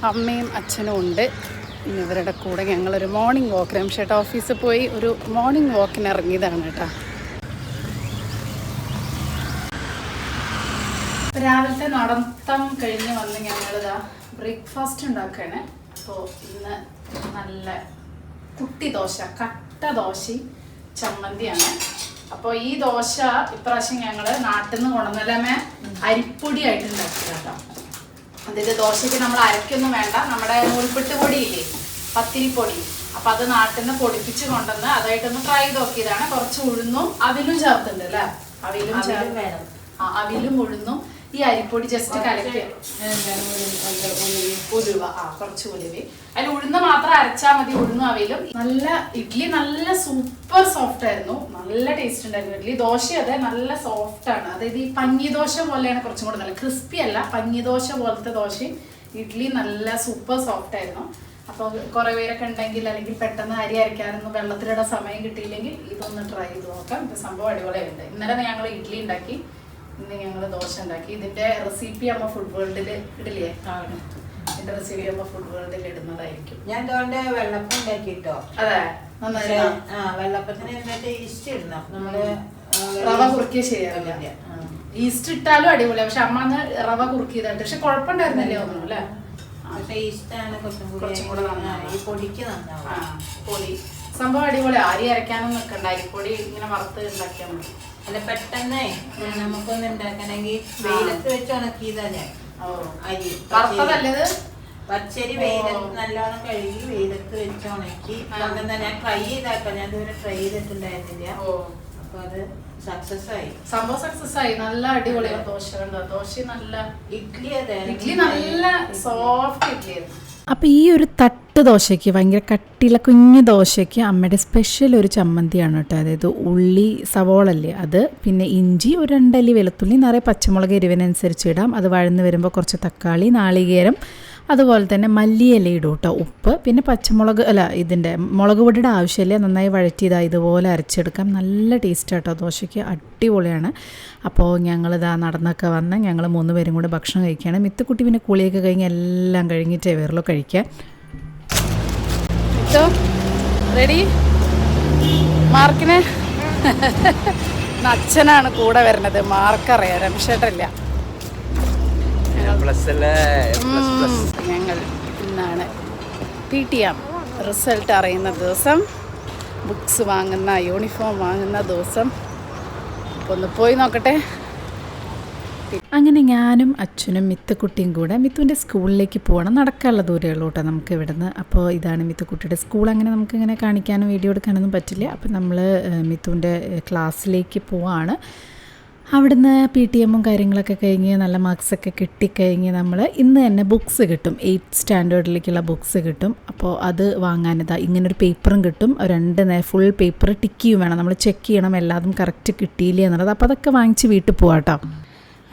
അമ്മയും അച്ഛനും ഉണ്ട്. പിന്നെ ഇവരുടെ കൂടെ ഞങ്ങളൊരു മോർണിംഗ് വാക്ക്, രംഷേട്ട ഓഫീസിൽ പോയി ഒരു മോർണിംഗ് വാക്കിന് ഇറങ്ങിയതാണ് കേട്ടോ. രാവിലത്തെ നടത്തം കഴിഞ്ഞ് വന്ന് ഞങ്ങളിതാ ബ്രേക്ക്ഫാസ്റ്റ് ഉണ്ടാക്കുകയാണ്. അപ്പോൾ ഇന്ന് നല്ല കുട്ടി ദോശ, കട്ട ദോശയും ചമ്മന്തിയാണ്. അപ്പോൾ ഈ ദോശ ഇപ്രാവശ്യം ഞങ്ങൾ നാട്ടിൽ നിന്ന് കൊണ്ടുവന്നല്ലേ അരിപ്പൊടി ആയിട്ട് ഉണ്ടാക്കി കേട്ടോ. അതിൻ്റെ ദോശയ്ക്ക് നമ്മൾ അരക്കൊന്നും വേണ്ട, നമ്മുടെ നൂൽപ്പെട്ട് പൊടിയില്ലേ, പത്തിരിപ്പൊടി, അപ്പം അത് നാട്ടിൽ നിന്ന് പൊടിപ്പിച്ച് കൊണ്ടുവന്ന് അതായിട്ടൊന്ന് ഫ്രൈ ചെയ്ത് നോക്കിയതാണ്. കുറച്ച് ഉഴുന്നും അവിലും ചേർത്തുണ്ട് അല്ലേ, അവിലും ഉഴുന്നും ഈ അരിപ്പൊടി ജസ്റ്റ് കലക്കി ഉലുവ, കുറച്ച് ഉലുവ, അതിൽ ഉഴുന്ന് മാത്രം അരച്ചാൽ മതി. ഉഴുന്നും അവയിലും നല്ല ഇഡ്ഡലി നല്ല സൂപ്പർ സോഫ്റ്റ് ആയിരുന്നു, നല്ല ടേസ്റ്റ് ഉണ്ടായിരുന്നു ഇഡ്ഡലി. ദോശ അതെ നല്ല സോഫ്റ്റ് ആണ്, അതായത് ഈ പഞ്ഞിദോശ പോലെയാണ്, കുറച്ചും കൂടെ നല്ല ക്രിസ്പി അല്ല, പഞ്ഞിദോശ പോലത്തെ ദോശയും ഇഡ്ഡലി നല്ല സൂപ്പർ സോഫ്റ്റ് ആയിരുന്നു. അപ്പോൾ കുറേ പേരൊക്കെ ഉണ്ടെങ്കിൽ അല്ലെങ്കിൽ പെട്ടെന്ന് അരി അരയ്ക്കാനൊന്നും വെള്ളത്തിലിടാൻ സമയം കിട്ടിയില്ലെങ്കിൽ ഇതൊന്ന് ട്രൈ ചെയ്ത് നോക്കാം. ഇത് സംഭവം അടിപൊളിയായിട്ടുണ്ട്. ഇന്നലെ ഞങ്ങൾ ഇഡ്ഡലി ഉണ്ടാക്കി, ഇന്ന് ഞങ്ങൾ ദോശ ഉണ്ടാക്കി. ഇതിന്റെ റെസിപ്പി അമ്മ ഫുഡ് വേൾഡിൽ ഇടില്ലേ, ഇതിന്റെ റെസിപ്പി അമ്മ ഫുഡ് വേൾഡിൽ ഇടുന്നതായിരിക്കും. ഞാൻ അതുകൊണ്ട് വെള്ളപ്പം ഉണ്ടാക്കിട്ടോ. അതെ, നന്നായി. വെള്ളപ്പത്തിന് എന്നിട്ട് ഈസ്റ്റ് ഇടണം, നമ്മള് റവ കുറുക്കിയ ശരിയാവില്ല. ഈസ്റ്റ് ഇട്ടാലും അടിപൊളിയാണ്, പക്ഷെ അമ്മ അന്ന് റവ കുറുക്കിയതായിട്ട്, പക്ഷെ കുഴപ്പമുണ്ടായിരുന്നില്ലേ ഒന്നും അല്ലേ. പക്ഷെ ഈസ്റ്റാണ് കുറച്ചും കൂടെ ഈ പൊടിക്ക് നന്നാവും. പൊടി സംഭവം അടിപൊളി. അരി അരയ്ക്കാനും നിൽക്കണ്ട, അരിപ്പൊടി ഇങ്ങനെ വറുത്ത് ഉണ്ടാക്കിയാൽ മതി. അല്ല പെട്ടെന്ന് നമുക്കൊന്ന് ഉണ്ടാക്കണമെങ്കിൽ വെയിലത്ത് വെച്ച് ഉണക്കിയതാ ഞാൻ. അരി വറുത്തതല്ലത്, പച്ചരി വെയിലത്ത് നല്ലോണം കഴുകി വെയിലത്ത് വെച്ച് ഉണക്കി ഞാൻ ട്രൈ ചെയ്താക്കാം. ഞാൻ ഇതുവരെ ട്രൈ ചെയ്തിട്ടുണ്ടായിരുന്നില്ല. അപ്പൊ അത് സക്സസ് ആയി, സംഭവം സക്സസ് ആയി. നല്ല അടിപൊളിയാണ് ദോശ. ദോശ നല്ല ഇഡ്ഡലി, അതെ ഇഡ്ഡലി നല്ല സോഫ്റ്റ് ഇഡ്ഡലി ആയിരുന്നു. അപ്പോൾ ഈ ഒരു തട്ട് ദോശയ്ക്ക്, ഭയങ്കര കട്ടിയുള്ള കുഞ്ഞു ദോശയ്ക്ക് അമ്മയുടെ സ്പെഷ്യൽ ഒരു ചമ്മന്തിയാണ് കേട്ടോ. അതായത് ഉള്ളി സവോളല്ലേ അത്, പിന്നെ ഇഞ്ചി, ഒരു 2 അല്ലി വെളുത്തുള്ളി, നിറയെ പച്ചമുളക് എരിവിനനുസരിച്ച് ഇടാം. അത് വഴന്ന് വരുമ്പോൾ കുറച്ച് തക്കാളി, നാളികേരം, അതുപോലെ തന്നെ മല്ലിയില ഇടും കേട്ടോ, ഉപ്പ്, പിന്നെ പച്ചമുളക് ഇതിൻ്റെ മുളക് പൊടിയുടെ ആവശ്യമില്ല. നന്നായി വഴറ്റിയതാ ഇതുപോലെ അരച്ചെടുക്കാം. നല്ല ടേസ്റ്റ് കേട്ടോ ദോശയ്ക്ക്, അടിപൊളിയാണ്. അപ്പോൾ ഞങ്ങളിതാ നടന്നൊക്കെ വന്ന് ഞങ്ങൾ 3 പേരും കൂടെ ഭക്ഷണം കഴിക്കുകയാണ്. മിത്തുക്കുട്ടി പിന്നെ കുളിയൊക്കെ കഴിഞ്ഞ് എല്ലാം കഴിഞ്ഞിട്ടേ വേറുള്ളൂ കഴിക്കാൻ. റെഡി മാർക്കിന് അച്ഛനാണ് കൂടെ വരുന്നത്. മാർക്കറിയാം, രംഷേട്ടല്ല. ഞങ്ങൾ ഇന്നാണ് PTM റിസൾട്ട് അറിയുന്ന ദിവസം, ബുക്സ് വാങ്ങുന്ന, യൂണിഫോം വാങ്ങുന്ന ദിവസം. അപ്പോൾ ഒന്ന് പോയി നോക്കട്ടെ. അങ്ങനെ ഞാനും അച്ഛനും മിത്തുക്കുട്ടിയും കൂടെ മിത്തുവിൻ്റെ സ്കൂളിലേക്ക് പോകണം. നടക്കാനുള്ള ദൂരമേ ഉള്ളൂ കേട്ടോ നമുക്ക് ഇവിടുന്ന്. അപ്പോൾ ഇതാണ് മിത്തുക്കുട്ടിയുടെ സ്കൂൾ. അങ്ങനെ നമുക്കിങ്ങനെ കാണിക്കാനോ വീഡിയോ എടുക്കാനൊന്നും പറ്റില്ല. അപ്പോൾ നമ്മൾ മിത്തുവിൻ്റെ ക്ലാസ്സിലേക്ക് പോവാണ്. അവിടുന്ന് PTM കാര്യങ്ങളൊക്കെ കഴിഞ്ഞ് നല്ല മാർക്സൊക്കെ കിട്ടിക്കഴിഞ്ഞ് നമ്മൾ ഇന്ന് തന്നെ ബുക്സ് കിട്ടും, 8th സ്റ്റാൻഡേർഡിലേക്കുള്ള ബുക്സ് കിട്ടും. അപ്പോൾ അത് വാങ്ങാനിതാ ഇങ്ങനൊരു പേപ്പറും കിട്ടും. 2 ഫുൾ പേപ്പർ ടിക്ക് ചെയ്യും വേണം, നമ്മൾ ചെക്ക് ചെയ്യണം എല്ലാതും കറക്റ്റ് കിട്ടിയില്ല എന്നുള്ളത്. അപ്പോൾ അതൊക്കെ വാങ്ങിച്ച് വീട്ടിൽ പോവാം കേട്ടോ.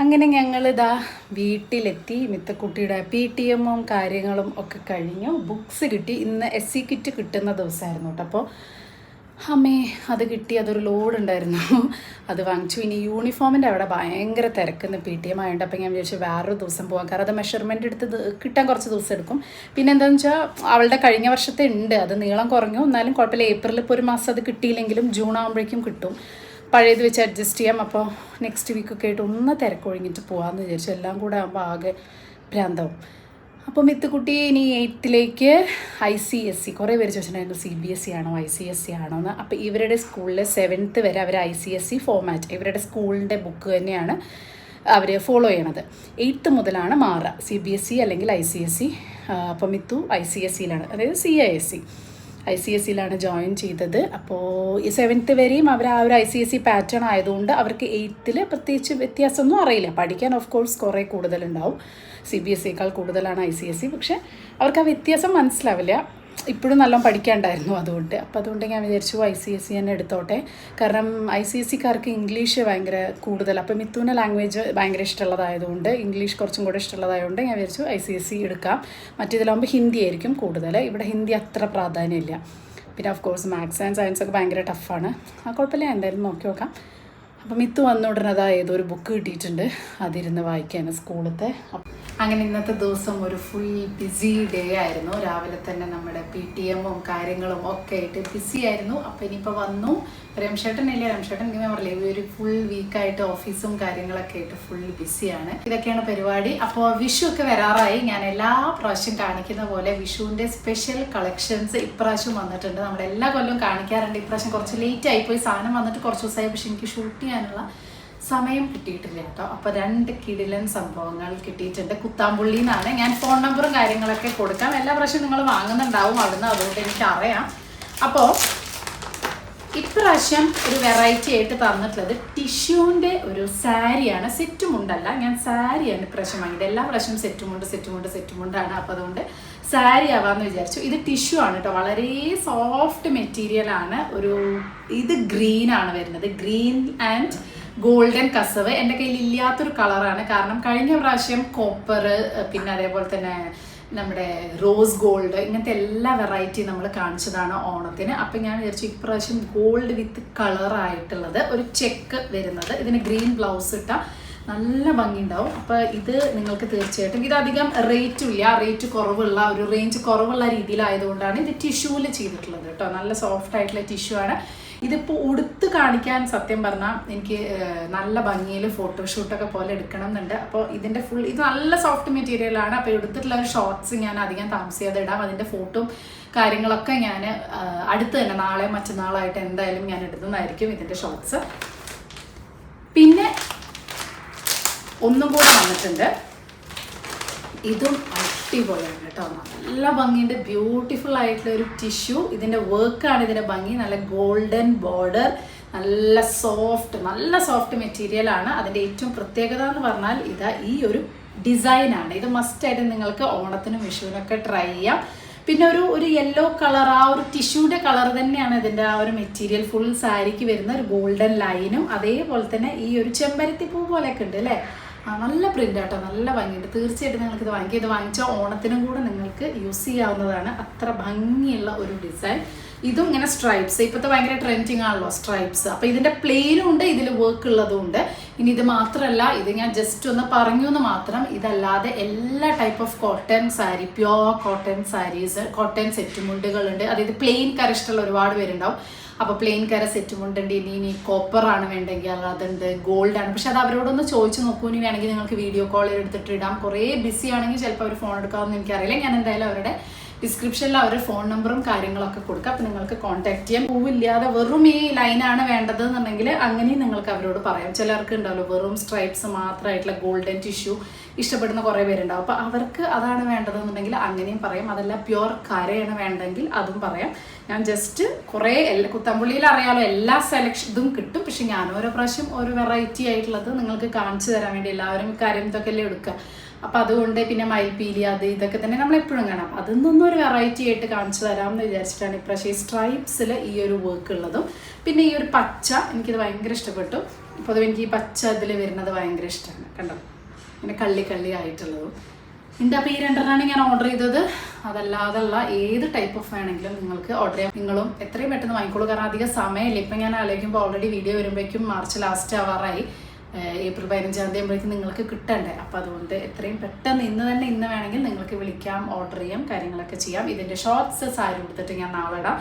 അങ്ങനെ ഞങ്ങളിതാ വീട്ടിലെത്തി. മിത്തക്കുട്ടിയുടെ PTM കാര്യങ്ങളും ഒക്കെ കഴിഞ്ഞു. ബുക്സ് കിട്ടി. ഇന്ന് SC കിറ്റ് കിട്ടുന്ന ദിവസമായിരുന്നു കേട്ടോ. അപ്പോൾ അമ്മേ അത് കിട്ടി, അതൊരു ലോഡ് ഉണ്ടായിരുന്നു, അത് വാങ്ങിച്ചു. ഇനി യൂണിഫോമിൻ്റെ അവിടെ ഭയങ്കര തിരക്കുന്ന PTM ആയതുകൊണ്ട് അപ്പോൾ ഞാൻ വിചാരിച്ചു വേറൊരു ദിവസം പോകാം. കാരണം അത് മെഷർമെൻ്റ് എടുത്ത് കിട്ടാൻ കുറച്ച് ദിവസം എടുക്കും. പിന്നെ എന്താണെന്ന് വെച്ചാൽ അവളുടെ കഴിഞ്ഞ വർഷത്തെ ഉണ്ട്, അത് നീളം കുറഞ്ഞു, എന്നാലും കുഴപ്പമില്ല. ഏപ്രിലിൽ ഇപ്പോൾ 1 മാസം അത് കിട്ടിയില്ലെങ്കിലും ജൂൺ ആകുമ്പോഴേക്കും കിട്ടും. പഴയത് വെച്ച് അഡ്ജസ്റ്റ് ചെയ്യാം. അപ്പോൾ നെക്സ്റ്റ് വീക്കൊക്കെ ആയിട്ട് ഒന്ന് തിരക്കൊഴിഞ്ഞിട്ട് പോകാമെന്ന് വിചാരിച്ചു. എല്ലാം കൂടെ ആകുമ്പോൾ ആകെ ഭ്രാന്താവും. അപ്പോൾ മിത്തുക്കുട്ടി ഇനി 8th ICSE, കുറേ പേര് ചോദിച്ചിട്ടുണ്ടായിരുന്നു CBSE ആണോ ICSE ആണോ എന്ന്. അപ്പോൾ ഇവരുടെ സ്കൂളിൽ 7th വരെ അവർ ICSE ഫോമാറ്റ്, ഇവരുടെ സ്കൂളിൻ്റെ ബുക്ക് തന്നെയാണ് അവർ ഫോളോ ചെയ്യണത്. 8th മുതലാണ് മാറുക, CBSE അല്ലെങ്കിൽ ICSE. അപ്പോൾ മിത്തു ICSEയിലാണ്, അതായത് ICSEയിലാണ് ജോയിൻ ചെയ്തത്. അപ്പോൾ ഈ 7th വരെയും അവർ ആ ഒരു ICSE പാറ്റേൺ ആയതുകൊണ്ട് അവർക്ക് 8th പ്രത്യേകിച്ച് വ്യത്യാസമൊന്നും അറിയില്ല. പഠിക്കാൻ ഓഫ് കോഴ്സ് കുറേ കൂടുതലുണ്ടാവും, CBSEയേക്കാൾ കൂടുതലാണ് ICSE, പക്ഷേ അവർക്ക് ആ വ്യത്യാസം മനസ്സിലാവില്ല. ഇപ്പോഴും നല്ലോണം പഠിക്കാണ്ടായിരുന്നു അതുകൊണ്ട്. അപ്പോൾ അതുകൊണ്ട് ഞാൻ വിചാരിച്ചു ICSE തന്നെ എടുത്തോട്ടെ. കാരണം ICSEക്കാർക്ക് ഇംഗ്ലീഷ് ഭയങ്കര കൂടുതൽ. അപ്പോൾ മിത്തുവിൻ്റെ ലാംഗ്വേജ് ഭയങ്കര ഇഷ്ടമുള്ളതായതുകൊണ്ട്, ഇംഗ്ലീഷ് കുറച്ചും കൂടെ ഇഷ്ടമുള്ളതായതുകൊണ്ട് ഞാൻ വിചാരിച്ചു ICSE എടുക്കാം. മറ്റേതിലാകുമ്പോൾ ഹിന്ദി ആയിരിക്കും കൂടുതൽ. ഇവിടെ ഹിന്ദി അത്ര പ്രാധാന്യമില്ല. പിന്നെ of course maths and science ഒക്കെ ഭയങ്കര ടഫാണ്. ആ കുഴപ്പമില്ല, എന്തായാലും നോക്കി നോക്കാം. അപ്പം മിത്ത് വന്നുടനെ ഏതൊരു ബുക്ക് കിട്ടിയിട്ടുണ്ട്, അതിരുന്ന് വായിക്കാണ് സ്കൂളത്തെ. അങ്ങനെ ഇന്നത്തെ ദിവസം ഒരു ഫുൾ ബിസി ഡേ ആയിരുന്നു. രാവിലെ തന്നെ നമ്മുടെ PTM-ഉം കാര്യങ്ങളും ഒക്കെ ആയിട്ട് ബിസി ആയിരുന്നു. അപ്പോൾ ഇനിയിപ്പോൾ വന്നു രംഷേട്ടൻ ഇങ്ങനെ പറയില്ലേ, ഒരു ഫുൾ വീക്കായിട്ട് ഓഫീസും കാര്യങ്ങളൊക്കെ ആയിട്ട് ഫുൾ ബിസിയാണ്. ഇതൊക്കെയാണ് പരിപാടി. അപ്പോൾ വിഷു ഒക്കെ വരാറായി. ഞാൻ എല്ലാ പ്രാവശ്യം കാണിക്കുന്ന പോലെ വിഷുവിൻ്റെ സ്പെഷ്യൽ കളക്ഷൻസ് ഇപ്രാവശ്യം വന്നിട്ടുണ്ട്. നമ്മുടെ എല്ലാ കൊല്ലവും കാണിക്കാറുണ്ട്. ഇപ്രാവശ്യം കുറച്ച് ലേറ്റ് ആയിപ്പോയി, സാധനം വന്നിട്ട് കുറച്ച് ദിവസമായി. പക്ഷെ എനിക്ക് ഷൂട്ട് ചെയ്യാനുള്ള സമയം കിട്ടിയിട്ടില്ല കേട്ടോ. അപ്പോൾ 2 കിടിലൻ സംഭവങ്ങൾ കിട്ടിയിട്ടുണ്ട്. കുത്താമ്പുള്ളിയിൽ നിന്നാണ്. ഞാൻ ഫോൺ നമ്പറും കാര്യങ്ങളൊക്കെ കൊടുക്കാം. എല്ലാ പ്രാവശ്യവും നിങ്ങൾ വാങ്ങുന്നുണ്ടാവും അവിടുന്ന്, അതുകൊണ്ട് എനിക്കറിയാം. അപ്പോൾ ഇപ്രാവശ്യം ഒരു വെറൈറ്റി ആയിട്ട് തന്നിട്ടുള്ളത് ടിഷ്യൂവിൻ്റെ ഒരു സാരിയാണ്. സെറ്റുമുണ്ടല്ല, ഞാൻ സാരിയാണ് ഇപ്രാവശ്യം വാങ്ങിയത്. എല്ലാ പ്രാവശ്യവും സെറ്റുമുണ്ടാണ്. അപ്പോൾ അതുകൊണ്ട് സാരി ആവാമെന്ന് വിചാരിച്ചു. ഇത് ടിഷ്യൂ ആണ് കേട്ടോ, വളരെ സോഫ്റ്റ് മെറ്റീരിയലാണ്. ഇത് ഗ്രീൻ ആണ് വരുന്നത്, ഗ്രീൻ ആൻഡ് ഗോൾഡൻ കസവ്. എൻ്റെ കയ്യിൽ ഇല്ലാത്തൊരു കളറാണ്, കാരണം കഴിഞ്ഞ പ്രാവശ്യം കോപ്പർ, പിന്നെ അതേപോലെ തന്നെ നമ്മുടെ റോസ് ഗോൾഡ്, ഇങ്ങനത്തെ എല്ലാ വെറൈറ്റി നമ്മൾ കാണിച്ചതാണ് ഓണത്തിന്. അപ്പം ഞാൻ വിചാരിച്ചു ഇപ്രാവശ്യം ഗോൾഡ് വിത്ത് കളറായിട്ടുള്ളത് ഒരു ചെക്ക് വരുന്നത്, ഇതിന് ഗ്രീൻ ബ്ലൗസ് ഇട്ടാൽ നല്ല ഭംഗി ഉണ്ടാവും. അപ്പോൾ ഇത് നിങ്ങൾക്ക് തീർച്ചയായിട്ടും, ഇതധികം റേറ്റും ഇല്ല, റേറ്റ് കുറവുള്ള ഒരു റേഞ്ച് കുറവുള്ള രീതിയിലായതുകൊണ്ടാണ് ഇത് ടിഷ്യൂവിൽ ചെയ്തിട്ടുള്ളത് കേട്ടോ. നല്ല സോഫ്റ്റ് ആയിട്ടുള്ള ടിഷ്യൂ ആണ്. ഇതിപ്പോൾ ഉടുത്ത് കാണിക്കാൻ സത്യം പറഞ്ഞാൽ എനിക്ക് നല്ല ഭംഗിയിൽ ഫോട്ടോഷൂട്ടൊക്കെ പോലെ എടുക്കണം എന്നുണ്ട്. അപ്പോൾ ഇതിൻ്റെ ഇത് നല്ല സോഫ്റ്റ് മെറ്റീരിയലാണ്. അപ്പോൾ എടുത്തിട്ടുള്ള ഒരു ഷോർട്സ് ഞാൻ അധികം താമസിയാതെ ഇടാം. അതിൻ്റെ ഫോട്ടോയും കാര്യങ്ങളൊക്കെ ഞാൻ അടുത്ത് തന്നെ നാളെ മറ്റന്നാളായിട്ട് എന്തായാലും ഞാൻ ഇടുന്നതായിരിക്കും ഇതിൻ്റെ ഷോർട്സ്. പിന്നെ ഒന്നും കൂടെ വന്നിട്ടുണ്ട്, ഇതും അടിപൊളിയാണ് കേട്ടോ, നല്ല ഭംഗിയുണ്ട്. ബ്യൂട്ടിഫുൾ ആയിട്ടുള്ള ഒരു ടിഷ്യൂ. ഇതിൻ്റെ വർക്കാണ് ഇതിൻ്റെ ഭംഗി. നല്ല ഗോൾഡൻ ബോർഡർ, നല്ല സോഫ്റ്റ് മെറ്റീരിയൽ ആണ്. അതിൻ്റെ ഏറ്റവും പ്രത്യേകത എന്ന് പറഞ്ഞാൽ ഈ ഒരു ഡിസൈനാണ്. ഇത് മസ്റ്റായിട്ട് നിങ്ങൾക്ക് ഓണത്തിനും വിഷുവിനൊക്കെ ട്രൈ ചെയ്യാം. പിന്നെ ഒരു യെല്ലോ കളർ, ആ ഒരു ടിഷ്യൂയുടെ കളർ തന്നെയാണ് ഇതിൻ്റെ ആ ഒരു മെറ്റീരിയൽ. ഫുൾ സാരിക്ക് വരുന്ന ഒരു ഗോൾഡൻ ലൈനും അതേപോലെ തന്നെ ഈ ഒരു ചെമ്പരത്തി പൂ പോലെയൊക്കെ ഉണ്ട് അല്ലേ. നല്ല പ്രിൻ്റ് ആട്ടോ, നല്ല ഭംഗിയുണ്ട്. തീർച്ചയായിട്ടും നിങ്ങൾക്ക് ഇത് വാങ്ങിക്കുക. ഇത് വാങ്ങിച്ചാൽ ഓണത്തിനും കൂടെ നിങ്ങൾക്ക് യൂസ് ചെയ്യാവുന്നതാണ്. അത്ര ഭംഗിയുള്ള ഒരു ഡിസൈൻ. ഇതും ഇങ്ങനെ സ്ട്രൈപ്സ്, ഇപ്പോഴത്തെ ഭയങ്കര ട്രെൻഡിങ് ആണല്ലോ സ്ട്രൈപ്സ്. അപ്പോൾ ഇതിൻ്റെ പ്ലെയിനും ഉണ്ട്, ഇതിൽ വർക്ക് ഉള്ളതും ഉണ്ട്. ഇനി ഇത് മാത്രമല്ല, ഇത് ഞാൻ ജസ്റ്റ് ഒന്ന് പറഞ്ഞു എന്ന് മാത്രം. ഇതല്ലാതെ എല്ലാ type of cotton sari, pure cotton saris, cotton സെറ്റുമുണ്ടുകളുണ്ട്. അതായത് പ്ലെയിൻ കര ഇഷ്ടമുള്ള ഒരുപാട് പേരുണ്ടാവും. അപ്പോൾ പ്ലെയിൻ കര സെറ്റുമുണ്ടുണ്ട്. ഇനി കോപ്പറാണ് വേണ്ടെങ്കിൽ അതുണ്ട്, ഗോൾഡാണ്. പക്ഷെ അത് അവരോടൊന്ന് ചോദിച്ചു നോക്കൂ. ഇനി വേണമെങ്കിൽ നിങ്ങൾക്ക് വീഡിയോ കോൾ എടുത്തിട്ട് ഇടാം. കുറേ ബിസി ആണെങ്കിൽ ചിലപ്പോൾ അവർ ഫോൺ എടുക്കാമെന്ന് എനിക്കറിയില്ല. ഞാൻ എന്തായാലും അവരുടെ ഡിസ്ക്രിപ്ഷനിൽ അവരുടെ ഫോൺ നമ്പറും കാര്യങ്ങളൊക്കെ കൊടുക്കുക. അപ്പോൾ നിങ്ങൾക്ക് കോൺടാക്ട് ചെയ്യാം. പൂവില്ലാതെ വെറും ഈ ലൈനാണ് വേണ്ടത് എന്നുണ്ടെങ്കിൽ അങ്ങനെയും നിങ്ങൾക്ക് അവരോട് പറയാം. ചിലർക്ക് ഉണ്ടാവല്ലോ വെറും സ്ട്രൈപ്സ് മാത്രമായിട്ടുള്ള ഗോൾഡൻ ടിഷ്യൂ ഇഷ്ടപ്പെടുന്ന കുറേ പേരുണ്ടാവും. അപ്പോൾ അവർക്ക് അതാണ് വേണ്ടതെന്നുണ്ടെങ്കിൽ അങ്ങനെയും പറയാം. അതല്ല പ്യുവർ കരയാണ് വേണ്ടെങ്കിൽ അതും പറയാം. ഞാൻ ജസ്റ്റ് കുറേ കുത്തമ്പുള്ളിയിൽ അറിയാമല്ലോ എല്ലാ ഇതും കിട്ടും. പക്ഷെ ഞാൻ ഓരോ പ്രാവശ്യം ഓരോ വെറൈറ്റി ആയിട്ടുള്ളത് നിങ്ങൾക്ക് കാണിച്ചു തരാൻ വേണ്ടി എല്ലാവരും കാര്യം ഇതൊക്കെ അല്ലേ എടുക്കുക. അപ്പോൾ അതുകൊണ്ട് പിന്നെ മയിൽപ്പീലി ഇതൊക്കെ തന്നെ നമ്മളെപ്പോഴും കാണാം. അതിൽ നിന്നൊന്നും ഒരു വെറൈറ്റി ആയിട്ട് കാണിച്ചു തരാമെന്ന് വിചാരിച്ചിട്ടാണ് ഇപ്രാവശ്യം ഈ സ്ട്രൈപ്സിൽ ഈ ഒരു വർക്ക് ഉള്ളതും. പിന്നെ ഈ ഒരു പച്ച എനിക്കിത് ഭയങ്കര ഇഷ്ടപ്പെട്ടു. അപ്പോൾ അത് എനിക്ക് ഈ പച്ച ഇതിൽ വരുന്നത് ഭയങ്കര ഇഷ്ടമാണ്. കണ്ടോ, ഇങ്ങനെ കള്ളി ആയിട്ടുള്ളതും ഉണ്ട്. അപ്പോൾ ഈ 2 ഞാൻ ഓർഡർ ചെയ്തത്. അതല്ലാതുള്ള ഏത് ടൈപ്പ് ഓഫ് വേണമെങ്കിലും നിങ്ങൾക്ക് ഓർഡർ ചെയ്യാം. നിങ്ങളും എത്രയും പെട്ടെന്ന് വാങ്ങിക്കോളൂ, കാരണം അധികം സമയമില്ല. ഇപ്പം ഞാൻ ആലോചിക്കുമ്പോൾ ഓൾറെഡി വീഡിയോ വരുമ്പോഴേക്കും മാർച്ച് ലാസ്റ്റ് ആവാറായി. ഏപ്രിൽ 15-ാം തീയതി ആകുമ്പോഴേക്കും നിങ്ങൾക്ക് കിട്ടണ്ടേ. അപ്പോൾ അതുകൊണ്ട് എത്രയും പെട്ടെന്ന് ഇന്ന് വേണമെങ്കിൽ നിങ്ങൾക്ക് വിളിക്കാം, ഓർഡർ ചെയ്യാം, കാര്യങ്ങളൊക്കെ ചെയ്യാം. ഇതിൻ്റെ ഷോർട്സ് സാരി ഉടുത്തിട്ട് ഞാൻ നാളെ ഇടാം.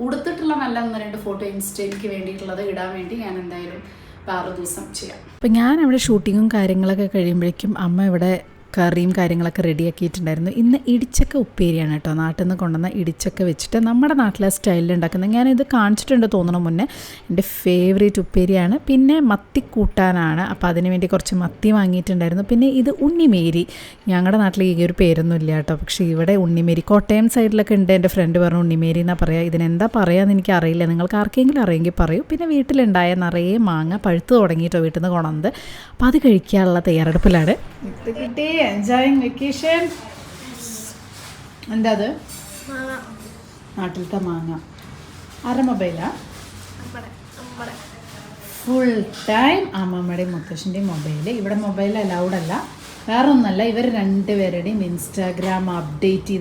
ഉടുത്തിട്ടുള്ള നല്ല 1-2 ഫോട്ടോ ഇൻസ്റ്റയിലേക്ക് വേണ്ടിയിട്ടുള്ളത് ഇടാൻ വേണ്ടി ഞാൻ എന്തായാലും വേറെ ദിവസം ചെയ്യാം. അപ്പോൾ ഞാൻ അവിടെ ഷൂട്ടിങ്ങും കാര്യങ്ങളൊക്കെ കഴിയുമ്പോഴേക്കും അമ്മ ഇവിടെ കറിയും കാര്യങ്ങളൊക്കെ റെഡിയാക്കിയിട്ടുണ്ടായിരുന്നു. ഇന്ന് ഇടിച്ചക്ക ഉപ്പേരിയാണ് കേട്ടോ, നാട്ടിൽ നിന്ന് കൊണ്ടുവന്ന ഇടിച്ചക്ക വെച്ചിട്ട് നമ്മുടെ നാട്ടിലെ സ്റ്റൈലിൽ ഉണ്ടാക്കുന്നത്. ഞാനിത് കാണിച്ചിട്ടുണ്ട് തോന്നണ മുന്നേ. എൻ്റെ ഫേവറേറ്റ് ഉപ്പേരിയാണ്. പിന്നെ മത്തി കൂട്ടാനാണ്. അപ്പോൾ അതിന് വേണ്ടി കുറച്ച് മത്തി വാങ്ങിയിട്ടുണ്ടായിരുന്നു. പിന്നെ ഇത് ഉണ്ണിമേരി. ഞങ്ങളുടെ നാട്ടിൽ ഈ ഒരു പേരൊന്നും ഇല്ല കേട്ടോ, പക്ഷേ ഇവിടെ ഉണ്ണിമേരി, കോട്ടയം സൈഡിലൊക്കെ ഉണ്ട്. എൻ്റെ ഫ്രണ്ട് പറഞ്ഞു ഉണ്ണിമേരി എന്നാണ് പറയുക. ഇതിനെന്താ പറയുകയെന്ന് എനിക്കറിയില്ല, നിങ്ങൾക്ക് ആർക്കെങ്കിലും അറിയെങ്കിൽ പറയൂ. പിന്നെ വീട്ടിലുണ്ടായ നിറയെ മാങ്ങ പഴുത്ത് തുടങ്ങിയിട്ടോ വീട്ടിൽ നിന്ന് കൊണ്ടുവന്നത്. അപ്പോൾ അത് കഴിക്കാനുള്ള തയ്യാറെടുപ്പിലാണ്. Enjoying vacation. എന്താ അത്? നാട്ടിലത്തെ മാങ്ങ. ആരുടെ മൊബൈലാ? ഫുൾ ടൈം അമ്മമ്മയുടെയും മുത്തശ്ശൻ്റെയും മൊബൈൽ. ഇവിടെ മൊബൈൽ അലൗഡ് അല്ല, വേറെ ഒന്നല്ല. ഇവർ 2 പേരുടെയും ഇൻസ്റ്റാഗ്രാം അപ്ഡേറ്റ്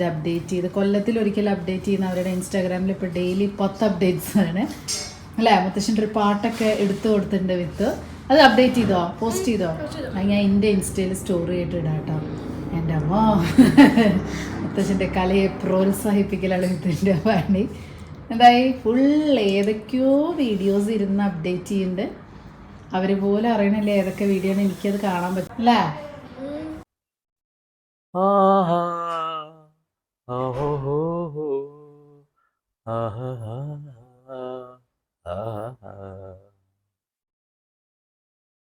ചെയ്ത് കൊല്ലത്തിൽ ഒരിക്കൽ അപ്ഡേറ്റ് ചെയ്യുന്ന അവരുടെ ഇൻസ്റ്റാഗ്രാമിൽ ഇപ്പോൾ ഡെയിലി 10 അപ്ഡേറ്റ്സ് ആണ്. അല്ലേ? മുത്തശ്ശൻ്റെ ഒരു പാട്ടൊക്കെ എടുത്തു കൊടുത്തിട്ടുണ്ട് വിത്ത്. അത് അപ്ഡേറ്റ് ചെയ്തോ, പോസ്റ്റ് ചെയ്തോ? ഞാൻ എൻ്റെ ഇൻസ്റ്റയിൽ സ്റ്റോറി ആയിട്ട് ഇടാം കേട്ടോ. എൻ്റെ അമ്മ മുത്തശ്ശൻ്റെ കലയെ പ്രോത്സാഹിപ്പിക്കലാണ് വിത്തിൻ്റെ പണി. എന്തായി ഫുൾ ഏതൊക്കെയോ വീഡിയോസ് ഇരുന്ന് അപ്ഡേറ്റ് ചെയ്യുന്നുണ്ട്. അവർ പോലും അറിയണില്ലേ ഏതൊക്കെ വീഡിയോ ആണ്. എനിക്കത് കാണാൻ പറ്റും അല്ലേ?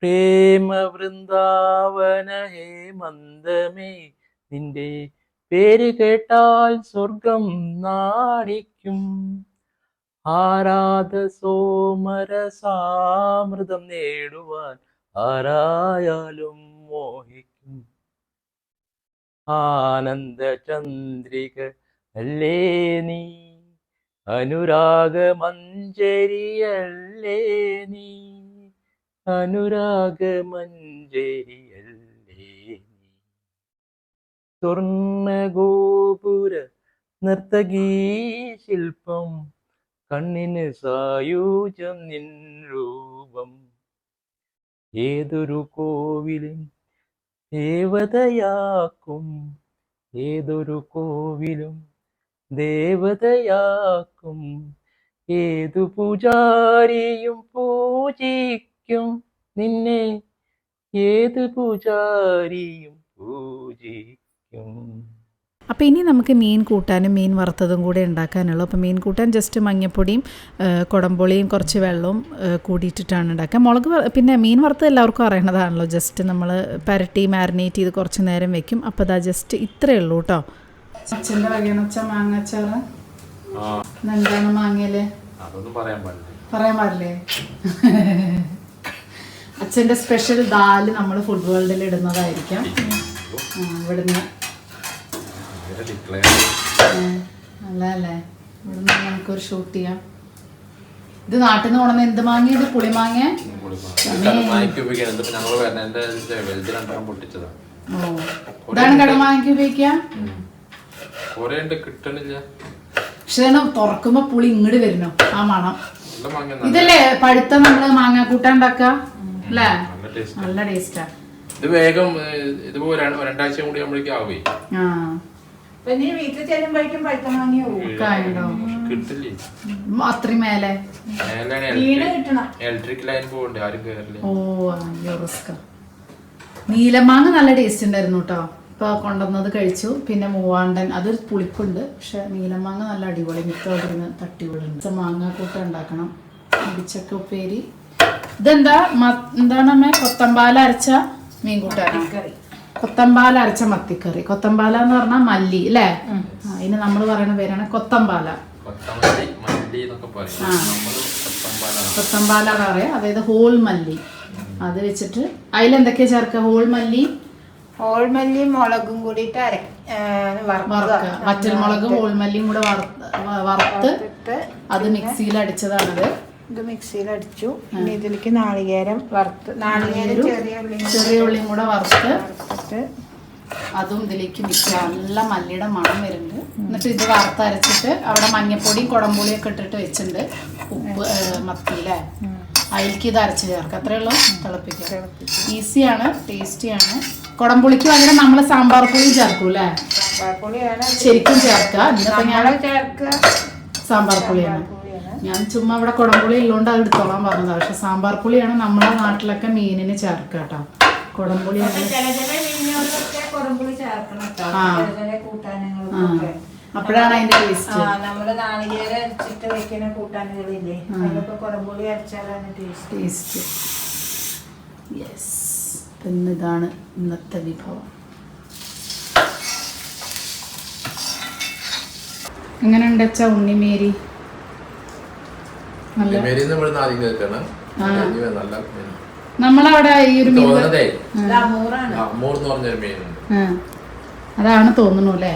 പ്രേമ വൃന്ദാവന ഹേ മന്ദമേ, നിന്റെ പേര് കേട്ടാൽ സ്വർഗം നാടിക്കും. ആരാധ സോമരസാമൃതം നേടുവാൻ ആരായാലും മോഹിക്കും. ആനന്ദ ചന്ദ്രിക അല്ലേ നീ, അനുരാഗ മഞ്ജരിയല്ലേ നീ, അനുരാഗ മഞ്ജരിയല്ലേ നീ. സ്വർണഗോപുര നർത്തകീ ശില്പം, കണ്ണിന് സായൂജ്യം നിൻ രൂപം. ഏതൊരു കോവിലും ദേവതയാക്കും, ഏതൊരു കോവിലും ദേവതയാക്കും. ഏതു പൂജാരിയും പൂജിക്കും നിന്നെ, ഏത് പൂജാരിയും പൂജിക്കും. അപ്പോൾ ഇനി നമുക്ക് മീൻ കൂട്ടാനും മീൻ വറുത്തതും കൂടെ ഉണ്ടാക്കാനുള്ളൂ. അപ്പോൾ മീൻ കൂട്ടാൻ ജസ്റ്റ് മഞ്ഞപ്പൊടിയും കുടംപുളിയും കുറച്ച് വെള്ളവും കൂടിയിട്ടിട്ടാണ് ഉണ്ടാക്കുക. മുളക് പിന്നെ മീൻ വറുത്തത് എല്ലാവർക്കും അറിയണതാണല്ലോ. ജസ്റ്റ് നമ്മൾ പരട്ടി മാരിനേറ്റ് ചെയ്ത് കുറച്ച് നേരം വെക്കും. അപ്പോൾ അതാ ജസ്റ്റ് ഇത്രയേ ഉള്ളൂ കേട്ടോ. അച്ഛൻ്റെ വകയാണച്ച മാങ്ങാച്ചാറ്. എന്താണ് മാങ്ങയില് പറയാൻ പാടില്ലേ? അച്ഛൻ്റെ സ്പെഷ്യൽ ദാല് നമ്മൾ ഫുഡ് വേൾഡിൽ ഇടുന്നതായിരിക്കാം. ഇവിടുന്ന് അല്ലേ ഇവിടുന്ന് നമുക്കൊരു ഷൂട്ട് ചെയ്യാം. ഇത് നാട്ടിൽ നിന്ന് കൊണ്ടുവന്ന എന്ത് മാങ്ങ? ഇത് പുളിമാങ്ങ. ഓ ഇതാണ് കടമാങ്ങയ്ക്ക് ഉപയോഗിക്കാം. പക്ഷെ തുറക്കുമ്പോ പുളി ഇങ്ങോട്ട് വരുന്നു ആ മണം. ഇതല്ലേ പഴുത്ത നമ്മള് മാങ്ങ കൂട്ടാൻ ഉണ്ടാക്ക അല്ലേ? നല്ല ടേസ്റ്റാ. ഇത് വേഗം ഇതുപോലെ 2 ആഴ്ച കൂടി നമ്മളേക്ക് ആവേ. ആ പിന്നെ വീട്ടിൽ ചെല്ലുമ്പോഴേക്കും പഴുത്ത മാങ്ങയോ കിട്ടില്ലേ? അത്രയും മേലെ കിട്ടണം. ഇലക്ട്രിക് ലൈൻ പോകണ്ടേ, ആരും കേറില്ല. ഓ അയ്യോ റിസ്ക്. നീലമാങ്ങ നല്ല ടേസ്റ്റ് ഉണ്ടായിരുന്നു കേട്ടോ. ഇപ്പൊ കൊണ്ടുവന്നത് കഴിച്ചു. പിന്നെ മൂവാണ്ടൻ അതൊരു പുളിപ്പുണ്ട്. പക്ഷെ നീലമാങ്ങ നല്ല അടിപൊളി മിക്കവാറും തട്ടിപൊളിയുണ്ട്. മാങ്ങ കൂട്ട ഉണ്ടാക്കണം. ഇടിച്ചക്ക ഉപ്പേരി. ഇതെന്താ എന്താണ് അമ്മ? കൊത്തമ്പാല അരച്ച മീൻ കൂട്ടാൻ. കൊത്തമ്പാല അരച്ച മത്തിക്കറി. കൊത്തമ്പാല എന്ന് പറഞ്ഞാൽ മല്ലി അല്ലേ? അതിന് നമ്മൾ പറയുന്ന പേരാണ് കൊത്തമ്പാല. കൊത്തമ്പാല എന്ന് പറയാം. അതായത് ഹോൾ മല്ലി. അത് വെച്ചിട്ട് അതിലെന്തൊക്കെയാ ചേർക്കുക? ഹോൾ മല്ലിയും മുളകും കൂടിയിട്ട് വറുക്കുക. വറ്റൽമുളകും ഹോൾ മല്ലിയും കൂടെ വറുത്ത് അത് മിക്സിയിൽ അടിച്ചതാണത്. ഇത് മിക്സിയിൽ അടിച്ചു. ഇനി ഇതിലേക്ക് നാളികേരം ചെറിയ ഉള്ളിയും കൂടെ വറുത്തിട്ട് അതും ഇതിലേക്ക് മിക്സ്. നല്ല മല്ലിയുടെ മണം വരുന്നുണ്ട്. എന്നിട്ട് ഇത് വറുത്തരച്ചിട്ട് അവിടെ മഞ്ഞപ്പൊടിയും കുടംപുളിയൊക്കെ ഇട്ടിട്ട് വെച്ചിട്ടുണ്ട്. ഉപ്പ് മത്തിയില്ലേ? അതിലേക്ക് ഇത് അരച്ച് ചേർക്കുക. അത്രയേ ഉള്ളൂ. തിളപ്പിക്കുക. ഈസിയാണ്, ടേസ്റ്റിയാണ്. കുടംപുളിക്ക് പകരം നമ്മൾ സാമ്പാർ പൊടി ചേർക്കൂല്ലേ? ശരിക്കും ചേർക്കുക. എന്നിട്ട് ഞാൻ സാമ്പാർ പൊടിയാണ്. ഞാൻ ചുമ്മാ ഇവിടെ കുടംപുളി ഉള്ളതുകൊണ്ട് അത് എടുത്തോളാൻ പറഞ്ഞതാണ്. പക്ഷെ സാമ്പാർ പുളിയാണ് നമ്മളെ നാട്ടിലൊക്കെ മീനിന് ചേർക്കുക കേട്ടോ. കുടംപുളി അപ്പോഴാണ് അതിന്റെ ടേസ്റ്റ്. നമ്മള് നാളികേരം അരച്ചിട്ട് വെക്കുന്ന കൂട്ടാനുകളില്ലേ, അതിലൊക്കെ കുടംപുളി അരച്ചാലാണ് ടേസ്റ്റ്. യെസ്. പിന്നെ ഇതാണ് ഇന്നത്തെ വിഭവം. എങ്ങനെയുണ്ട് വെച്ചാ ഉണ്ണിമേരി? നമ്മളവിടെ ഈ ഒരു മീൻ അതാണ് തോന്നുന്നു അല്ലേ?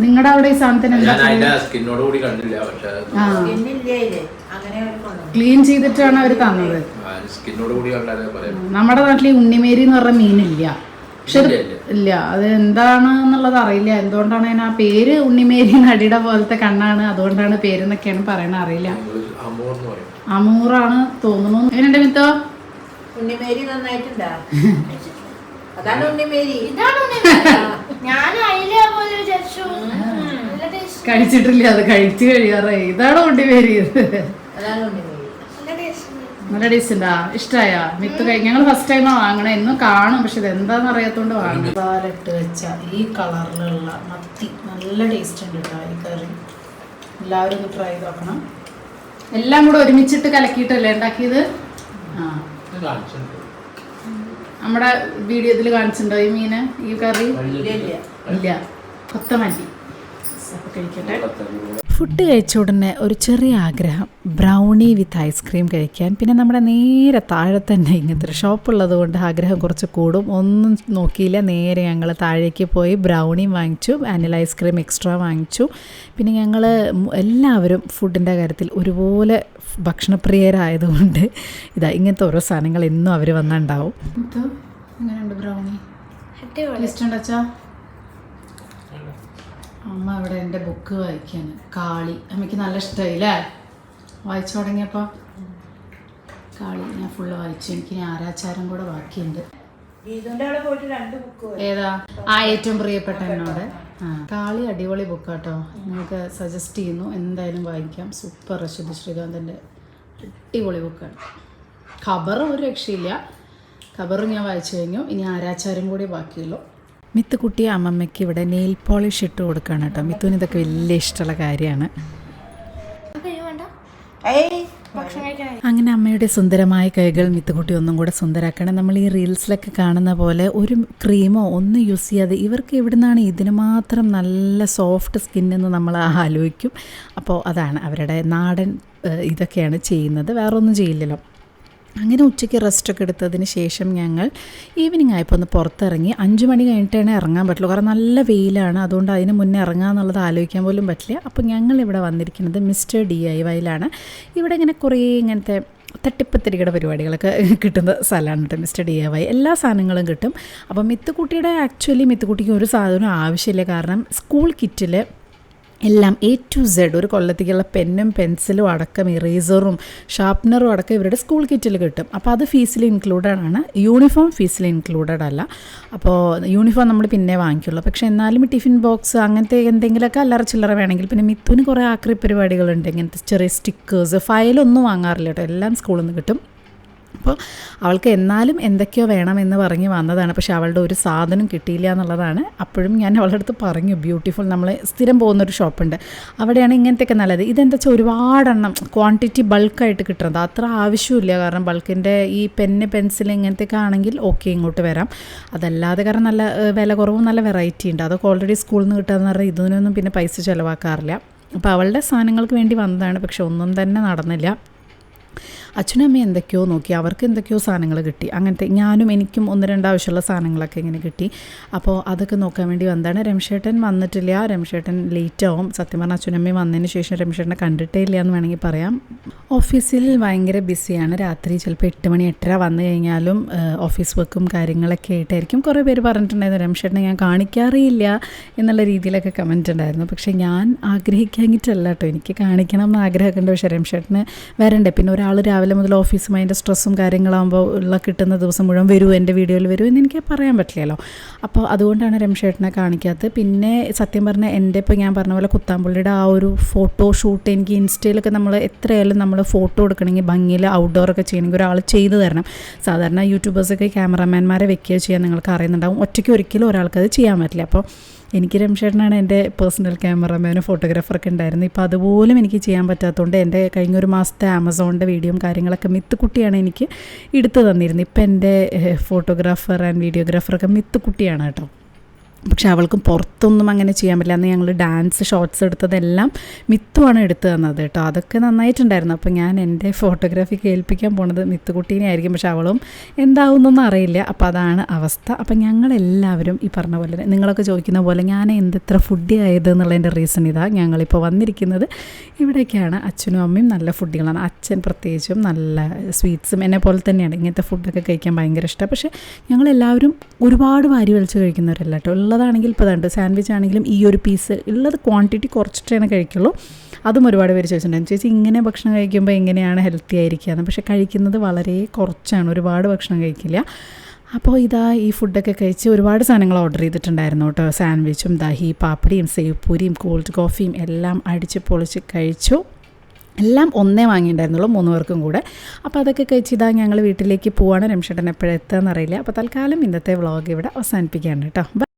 നിങ്ങളുടെ അവിടെ ഈ സാധനത്തിന് ക്ലീൻ ചെയ്തിട്ടാണ് അവർ തന്നത്. നമ്മുടെ നാട്ടിൽ ഈ ഉണ്ണിമേരി എന്ന് പറഞ്ഞ മീനില്ല. പക്ഷെ ഇല്ല, അത് എന്താണെന്നുള്ളത് അറിയില്ല. എന്തുകൊണ്ടാണ് അതിന് ആ പേര്? ഉണ്ണിമേരി നടിയുടെ പോലത്തെ കണ്ണാണ്, അതുകൊണ്ടാണ് പേരെന്നൊക്കെയാണ് പറയണത്. അറിയില്ല. അമൂറാണ് തോന്നുന്നു. എങ്ങനെയുണ്ട് മിത്തോ? ഉണ്ണിമേരി നന്നായിട്ടുണ്ടാ? അതാണ് ഉണ്ണിമേരി. കഴിച്ചിട്ടില്ല, അത് കഴിച്ചു കഴിയാറേ. ഇതാണോ ഉണ്ണിമേരി? അതാണ് ഉണ്ണിമേരി. നല്ല ടേസ്റ്റ് ഉണ്ടാ? ഇഷ്ടായ മിത്ത്? ഞങ്ങൾ ഫസ്റ്റ് ടൈമാ വാങ്ങണേ. എന്നും കാണും, പക്ഷെ ഇത് എന്താന്ന് അറിയാത്തോണ്ട് വാങ്ങും. പാലിട്ട് വെച്ച ഈ കളറിലുള്ള മത്തി നല്ല ടേസ്റ്റ് ഉണ്ട് കേട്ടോ ഈ കറി. എല്ലാവരും ഒന്ന് ട്രൈ ചെയ്ത് നോക്കണം. എല്ലാം കൂടെ ഒരുമിച്ചിട്ട് കലക്കിയിട്ടല്ലേ ഉണ്ടാക്കിയത്? ആ, നമ്മുടെ വീഡിയോത്തിൽ കാണിച്ചിട്ടുണ്ടോ ഈ മീന്, ഈ കറി? ഇല്ല, കൊത്തമല്ലി. അപ്പൊ കഴിക്കട്ടെ. ഫുഡ് കഴിച്ച ഉടനെ ഒരു ചെറിയ ആഗ്രഹം ബ്രൗണി വിത്ത് ഐസ്ക്രീം കഴിക്കാൻ. പിന്നെ നമ്മുടെ നേരെ താഴെ തന്നെ ഇങ്ങനത്തെ ഒരു ഷോപ്പുള്ളത് കൊണ്ട് ആഗ്രഹം കുറച്ച് കൂടും. ഒന്നും നോക്കിയില്ല, നേരെ ഞങ്ങൾ താഴേക്ക് പോയി ബ്രൗണി വാങ്ങിച്ചു, വാനില ഐസ്ക്രീം എക്സ്ട്രാ വാങ്ങിച്ചു. പിന്നെ ഞങ്ങൾ എല്ലാവരും ഫുഡിൻ്റെ കാര്യത്തിൽ ഒരുപോലെ ഭക്ഷണപ്രിയരായതുകൊണ്ട് ഇതാ ഇങ്ങനത്തെ ഓരോ സാധനങ്ങൾ എന്നും അവർ വന്നുണ്ടാവും. എങ്ങനെയുണ്ട് ബ്രൗണി? ടേസ്റ്റ് ഉണ്ടച്ചാ? അമ്മ ഇവിടെ എൻ്റെ ബുക്ക് വായിക്കാൻ കാളി അമ്മയ്ക്ക് നല്ല ഇഷ്ടമായില്ലേ? വായിച്ചു തുടങ്ങിയപ്പോൾ കാളി ഞാൻ ഫുള്ള് വായിച്ചു. എനിക്ക് ഇനി ആരാച്ചാരം കൂടെ ബാക്കിയുണ്ട്. ഏതാ? ആ, ഏറ്റവും പ്രിയപ്പെട്ട എന്നോട്. ആ, കാളി അടിപൊളി ബുക്കാട്ടോ, നിങ്ങൾക്ക് സജസ്റ്റ് ചെയ്യുന്നു, എന്തായാലും വായിക്കാം. സൂപ്പർ. അശ്വതി ശ്രീകാന്തിൻ്റെ അടിപൊളി ബുക്കാണ്. ഖബറും ഒരു രക്ഷയില്ല. ഖബറും ഞാൻ വായിച്ചു കഴിഞ്ഞു. ഇനി ആരാച്ചാരം കൂടി ബാക്കിയുള്ളൂ. മിത്തുക്കുട്ടി അമ്മമ്മയ്ക്ക് ഇവിടെ നെയിൽ പോളിഷ് ഇട്ട് കൊടുക്കുകയാണ് കേട്ടോ. മിത്തുവിന് ഇതൊക്കെ വലിയ ഇഷ്ടമുള്ള കാര്യമാണ്. അങ്ങനെ അമ്മയുടെ സുന്ദരമായ കൈകൾ മിത്തുക്കുട്ടി ഒന്നും കൂടെ സുന്ദരാക്കണം. നമ്മൾ ഈ റീൽസിലൊക്കെ കാണുന്ന പോലെ ഒരു ക്രീമോ ഒന്നും യൂസ് ചെയ്യാതെ ഇവർക്ക് എവിടുന്നാണ് ഇതിന് മാത്രം നല്ല സോഫ്റ്റ് സ്കിന്നെന്ന് നമ്മൾ ആലോചിക്കും. അപ്പോൾ അതാണ് അവരുടെ നാടൻ ഇതൊക്കെയാണ് ചെയ്യുന്നത്, വേറൊന്നും ചെയ്യില്ലല്ലോ. അങ്ങനെ ഉച്ചയ്ക്ക് റെസ്റ്റൊക്കെ എടുത്തതിന് ശേഷം ഞങ്ങൾ ഈവനിങ് ആയപ്പോൾ ഒന്ന് പുറത്തിറങ്ങി. 5 മണി കഴിഞ്ഞിട്ടാണ് ഇറങ്ങാൻ പറ്റുള്ളൂ, കാരണം നല്ല വെയിലാണ്. അതുകൊണ്ട് അതിന് മുന്നേ ഇറങ്ങാമെന്നുള്ളത് ആലോചിക്കാൻ പോലും പറ്റില്ല. അപ്പോൾ ഞങ്ങളിവിടെ വന്നിരിക്കുന്നത് മിസ്റ്റർ DIYയിലാണ്. ഇവിടെ ഇങ്ങനെ കുറേ ഇങ്ങനത്തെ തട്ടിപ്പത്തിരിയുടെ പരിപാടികളൊക്കെ കിട്ടുന്ന സ്ഥലമാണ് കേട്ടോ മിസ്റ്റർ DIY. എല്ലാ സാധനങ്ങളും കിട്ടും. അപ്പോൾ മിത്തുക്കുട്ടിയുടെ മിത്തുക്കുട്ടിക്ക് ഒരു സാധനവും ആവശ്യമില്ല, കാരണം സ്കൂൾ കിറ്റിൽ എല്ലാം A to Z ഒരു കൊല്ലത്തേക്കുള്ള പെന്നും പെൻസിലും അടക്കം ഇറേസറും ഷാർപ്നറും അടക്കം ഇവരുടെ സ്കൂൾ കിറ്റിൽ കിട്ടും. അപ്പോൾ അത് ഫീസിൽ ഇൻക്ലൂഡഡ് ആണ്. യൂണിഫോം ഫീസിൽ ഇൻക്ലൂഡഡ് അല്ല. അപ്പോൾ യൂണിഫോം നമ്മൾ പിന്നെ വാങ്ങിക്കുള്ളൂ. പക്ഷേ എന്നാലും ടിഫിൻ ബോക്സ് അങ്ങനത്തെ എന്തെങ്കിലുമൊക്കെ അല്ലറ ചില്ലറ വേണമെങ്കിൽ. പിന്നെ മിത്തുവിന് കുറേ ആക്രി പരിപാടികളുണ്ട്, ഇങ്ങനത്തെ ചെറിയ സ്റ്റിക്കേഴ്സ്, ഫയലൊന്നും വാങ്ങാറില്ല കേട്ടോ, എല്ലാം സ്കൂളിൽ നിന്ന് കിട്ടും. അപ്പോൾ അവൾക്ക് എന്നാലും എന്തൊക്കെയോ വേണമെന്ന് പറഞ്ഞ് വന്നതാണ്. പക്ഷേ അവളുടെ ഒരു സാധനം കിട്ടിയില്ല എന്നുള്ളതാണ്. അപ്പോഴും ഞാൻ അവളുടെ അടുത്ത് പറഞ്ഞു, ബ്യൂട്ടിഫുൾ നമ്മൾ സ്ഥിരം പോകുന്നൊരു ഷോപ്പുണ്ട്, അവിടെയാണ് ഇങ്ങനത്തെയൊക്കെ നല്ലത്. ഇതെന്താ വെച്ചാൽ ഒരുപാടെണ്ണം ക്വാണ്ടിറ്റി ബൾക്കായിട്ട് കിട്ടുന്നത്, അത്ര ആവശ്യമില്ല. കാരണം ബൾക്കിൻ്റെ ഈ പെന്ന് പെൻസിൽ ഇങ്ങനത്തെയൊക്കെ ആണെങ്കിൽ ഓക്കെ ഇങ്ങോട്ട് വരാം. അതല്ലാതെ കാരണം നല്ല വില കുറവും നല്ല വെറൈറ്റി ഉണ്ട്. അതൊക്കെ ഓൾറെഡി സ്കൂളിൽ നിന്ന് കിട്ടുകയെന്ന് പറഞ്ഞാൽ ഇതിനൊന്നും പിന്നെ പൈസ ചിലവാക്കാറില്ല. അപ്പോൾ അവളുടെ സാധനങ്ങൾക്ക് വേണ്ടി വന്നതാണ്, പക്ഷെ ഒന്നും തന്നെ നടന്നില്ല. അച്ഛനും അമ്മയും എന്തൊക്കെയോ നോക്കി, അവർക്ക് എന്തൊക്കെയോ സാധനങ്ങൾ കിട്ടി. അങ്ങനത്തെ എനിക്കും 1-2 ആവശ്യമുള്ള സാധനങ്ങളൊക്കെ ഇങ്ങനെ കിട്ടി. അപ്പോൾ അതൊക്കെ നോക്കാൻ വേണ്ടി വന്നതാണ്. രംഷേട്ടൻ വന്നിട്ടില്ല, രംഷേട്ടൻ ലേറ്റ് ആവും. സത്യം പറഞ്ഞാൽ അച്ഛനമ്മയും വന്നതിന് ശേഷം രംഷേട്ടനെ കണ്ടിട്ടേ ഇല്ല എന്ന് വേണമെങ്കിൽ പറയാം. ഓഫീസിൽ ഭയങ്കര ബിസിയാണ്. രാത്രി ചിലപ്പോൾ 8 മണി 8:30 വന്നു കഴിഞ്ഞാലും ഓഫീസ് വർക്കും കാര്യങ്ങളൊക്കെ ആയിട്ടായിരിക്കും. കുറേ പേര് പറഞ്ഞിട്ടുണ്ടായിരുന്നു രംഷേട്ടനെ ഞാൻ കാണിക്കാറില്ല എന്നുള്ള രീതിയിലൊക്കെ കമൻറ്റ് ഉണ്ടായിരുന്നു. പക്ഷേ ഞാൻ ആഗ്രഹിക്കാഞ്ഞിട്ടല്ല കേട്ടോ, എനിക്ക് കാണിക്കണം എന്ന് ആഗ്രഹമൊക്കെ ഉണ്ട്. പക്ഷേ രംഷേട്ടന് വരണ്ടേ. പിന്നെ ഒരാൾ രാവിലെ മുതൽ ഓഫീസും അതിൻ്റെ സ്ട്രെസ്സും കാര്യങ്ങളാകുമ്പോൾ ഉള്ള കിട്ടുന്ന ദിവസം മുഴുവൻ വരൂ, എൻ്റെ വീഡിയോയിൽ വരൂ എന്ന് എനിക്ക് പറയാൻ പറ്റില്ലല്ലോ. അപ്പോൾ അതുകൊണ്ടാണ് രംഷേട്ടനെ കാണിക്കാത്തത്. പിന്നെ സത്യം പറഞ്ഞാൽ എൻ്റെ ഇപ്പോൾ ഞാൻ പറഞ്ഞ പോലെ കുത്താമ്പുള്ളിയുടെ ആ ഒരു ഫോട്ടോ ഷൂട്ട് എനിക്ക് ഇൻസ്റ്റയിലൊക്കെ നമ്മൾ എത്രയായാലും നമ്മൾ ഫോട്ടോ എടുക്കണമെങ്കിൽ ഭംഗിയിൽ ഔട്ട്ഡോറൊക്കെ ചെയ്യണമെങ്കിൽ ഒരാൾ ചെയ്തു തരണം. സാധാരണ യൂട്യൂബേഴ്സൊക്കെ ക്യാമറാമാൻമാരെ വെക്കുക ചെയ്യാൻ നിങ്ങൾക്ക് അറിയുന്നുണ്ടാവും. ഒറ്റയ്ക്ക് ഒരിക്കലും ഒരാൾക്കത് ചെയ്യാൻ പറ്റില്ല. അപ്പോൾ എനിക്ക് രംഷേട്ടനാണ് എൻ്റെ പേഴ്സണൽ ക്യാമറാമാനും ഫോട്ടോഗ്രാഫറൊക്കെ ഉണ്ടായിരുന്നു. ഇപ്പോൾ അതുപോലും എനിക്ക് ചെയ്യാൻ പറ്റാത്തതുകൊണ്ട് എൻ്റെ കഴിഞ്ഞൊരു മാസത്തെ ആമസോണിൻ്റെ വീഡിയോയും കാര്യങ്ങളൊക്കെ മിത്തുക്കുട്ടിയാണ് എനിക്ക് എടുത്തു തന്നിരുന്നത്. ഇപ്പോൾ എൻ്റെ ഫോട്ടോഗ്രാഫർ ആൻഡ് വീഡിയോഗ്രാഫറൊക്കെ മിത്തുക്കുട്ടിയാണ് കേട്ടോ. പക്ഷെ അവൾക്കും പുറത്തൊന്നും അങ്ങനെ ചെയ്യാൻ പറ്റില്ല. അന്ന് ഞങ്ങൾ ഡാൻസ് ഷോർട്സ് എടുത്തതെല്ലാം മിത്തുവാണ് എടുത്തു തന്നത് കേട്ടോ. അതൊക്കെ നന്നായിട്ടുണ്ടായിരുന്നു. അപ്പോൾ ഞാൻ എൻ്റെ ഫോട്ടോഗ്രാഫി കേൾപ്പിക്കാൻ പോണത് മിത്തുകുട്ടീനെ ആയിരിക്കും. പക്ഷെ അവളും എന്താവുന്നൊന്നും അറിയില്ല. അപ്പോൾ അതാണ് അവസ്ഥ. അപ്പം ഞങ്ങളെല്ലാവരും ഈ പറഞ്ഞ പോലെ നിങ്ങളൊക്കെ ചോദിക്കുന്ന പോലെ ഞാൻ എന്തെത്ര ഫുഡി ആയത് എന്നുള്ളതിൻ്റെ റീസൺ ഇതാ. ഞങ്ങളിപ്പോൾ വന്നിരിക്കുന്നത് ഇവിടേക്കാണ്. അച്ഛനും അമ്മയും നല്ല ഫുഡികളാണ്. അച്ഛൻ പ്രത്യേകിച്ചും നല്ല സ്വീറ്റ്സും എന്നെ പോലെ തന്നെയാണ്. ഇങ്ങനത്തെ ഫുഡൊക്കെ കഴിക്കാൻ ഭയങ്കര ഇഷ്ടമാണ്. പക്ഷേ ഞങ്ങളെല്ലാവരും ഒരുപാട് വാരി വലിച്ച് കഴിക്കുന്നവരല്ല കേട്ടോ. ഉള്ളതാണെങ്കിൽ ഇപ്പോൾ അതുണ്ട് സാൻഡ്വിച്ച് ആണെങ്കിലും ഈ ഒരു പീസ് ഉള്ളത് ക്വാണ്ടിറ്റി കുറച്ചിട്ടേ കഴിക്കുള്ളൂ. അതും ഒരുപാട് പേര് ചോദിച്ചിട്ടുണ്ടായിരുന്നു, ചേച്ചി ഇങ്ങനെ ഭക്ഷണം കഴിക്കുമ്പോൾ എങ്ങനെയാണ് ഹെൽത്തി ആയിരിക്കുകയെന്ന്. പക്ഷേ കഴിക്കുന്നത് വളരെ കുറച്ചാണ്, ഒരുപാട് ഭക്ഷണം കഴിക്കില്ല. അപ്പോൾ ഇതാ ഈ ഫുഡൊക്കെ കഴിച്ച് ഒരുപാട് സാധനങ്ങൾ ഓർഡർ ചെയ്തിട്ടുണ്ടായിരുന്നു കേട്ടോ. സാൻഡ്വിച്ചും ദഹി പാപ്പടിയും സേവ് പൂരിയും കോൾഡ് കോഫിയും എല്ലാം അടിച്ച് പൊളിച്ച് കഴിച്ചു. എല്ലാം ഒന്നേ വാങ്ങിയിട്ടുണ്ടായിരുന്നുള്ളൂ 3 പേർക്കും കൂടെ. അപ്പോൾ അതൊക്കെ കഴിച്ച് ഇതാ ഞങ്ങൾ വീട്ടിലേക്ക് പോവാണ്. രംഷേട്ടൻ എപ്പോഴെത്തുകയെന്നറിയില്ല. അപ്പോൾ തൽക്കാലം ഇന്നത്തെ വ്ളോഗ് ഇവിടെ അവസാനിപ്പിക്കുകയാണ് കേട്ടോ.